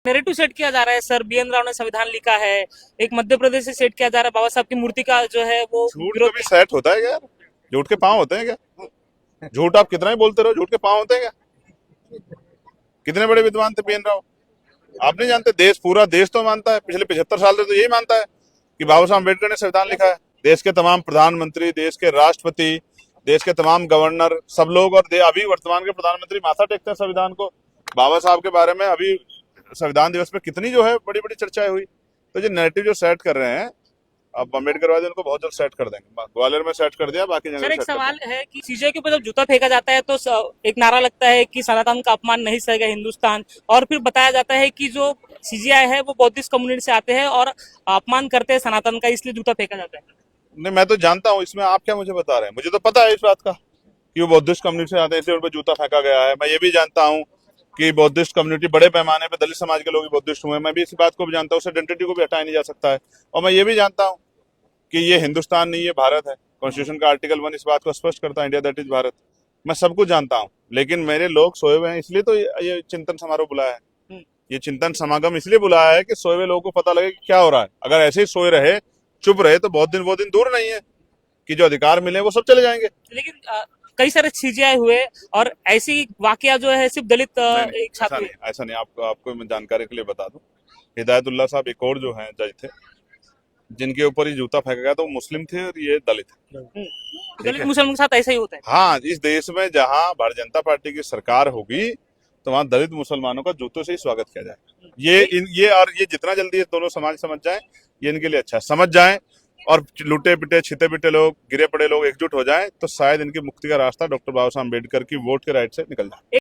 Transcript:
Narrative set किया जा रहा है सर, बीएन राव ने संविधान लिखा है, एक मध्य प्रदेश से सेट किया जा रहा है, बाबा साहब की मूर्ति का जो है वो झूठ विरोध कभी सेट होता है क्या यार? झूठ के पांव होते हैं क्या? झूठ आप कितना ही बोलते रहो, झूठ के पांव होते हैं क्या? कितने बड़े विद्वान थे बीएन राव, आप नहीं जानते? देश, पूरा देश तो मानता है, पिछले 75 साल से तो यही मानता है कि बाबा साहब अम्बेडकर ने संविधान लिखा है। देश के तमाम प्रधानमंत्री, देश के राष्ट्रपति, देश के तमाम गवर्नर, सब लोग, और अभी वर्तमान के प्रधानमंत्री माथा टेकते हैं संविधान को। बाबा साहब के बारे में अभी संविधान दिवस में कितनी जो है बड़ी बड़ी चर्चाएं हुई। तो जो नैरेटिव जो सेट कर रहे हैं, अब अम्बेडकरवादी उनको बहुत जल्द सेट कर देंगे। ग्वालियर में सेट कर दिया, बाकी जगह सर, एक सेट कर सवाल है कि सीजे के ऊपर जब जूता फेंका जाता है तो एक नारा लगता है कि सनातन का अपमान नहीं सहेगा हिंदुस्तान, और फिर बताया जाता है कि जो सीजीआई है वो बौद्धिस्ट कम्युनिटी से आते हैं और अपमान करते हैं सनातन का, इसलिए जूता फेंका जाता है। नहीं, मैं तो जानता हूँ, इसमें आप क्या मुझे बता रहे हैं? मुझे तो पता है इस बात का कि वो बौद्धिस्ट कम्युनिटी से आते हैं, इसलिए उन पर जूता फेंका गया है। मैं ये भी जानता हूँ कि बौद्धिस्ट कम्युनिटी बड़े पैमाने पे दलित समाज के लोग भी बौद्धिस्ट हुए हैं। मैं भी इस बात को भी जानता हूँ, उस आइडेंटिटी को भी हटाया नहीं जा सकता है। और मैं ये भी जानता हूँ कि ये हिंदुस्तान नहीं, ये भारत है। कॉन्स्टिट्यूशन का आर्टिकल 1 इस बात को स्पष्ट करता है, इंडिया दैट इज भारत। मैं सब कुछ जानता हूँ, लेकिन मेरे लोग सोए हुए हैं, इसलिए तो ये चिंतन समारोह बुलाया है। ये चिंतन समागम इसलिए बुलाया है कि सोए हुए लोगों को पता लगे कि क्या हो रहा है। अगर ऐसे ही सोए रहे, चुप रहे, तो बहुत दिन दूर नहीं है कि जो अधिकार मिले वो सब चले जाएंगे। लेकिन कई सारे सीजीआई हुए और ऐसी वाकया जो है सिर्फ दलित नहीं, एक छात्र हुए। ऐसा नहीं। आपको मैं जानकारी के लिए बता दूं, हिदायतुल्लाह साहब एक और जो हैं जज थे, जिनके ऊपर ये जूता फेंका गया, तो वो मुस्लिम थे और ये दलित थे। ठीक दलित है? मुसलमान के साथ ऐसा ही होता है। हाँ, इस देश में जहां भारतीय जनता पार्टी की सरकार होगी, तो वहां दलित मुसलमानों का जूतों से ही स्वागत किया जाएगा। ये जितना जल्दी ये दोनों समाज समझ जाएं, ये इनके लिए अच्छा है। समझ जाएं, और लूटे पिटे, छिते पिटे लोग, गिरे पड़े लोग एकजुट हो जाएं, तो शायद इनकी मुक्ति का रास्ता डॉक्टर बाबा साहब अम्बेडकर की वोट के राइट से निकल जाए।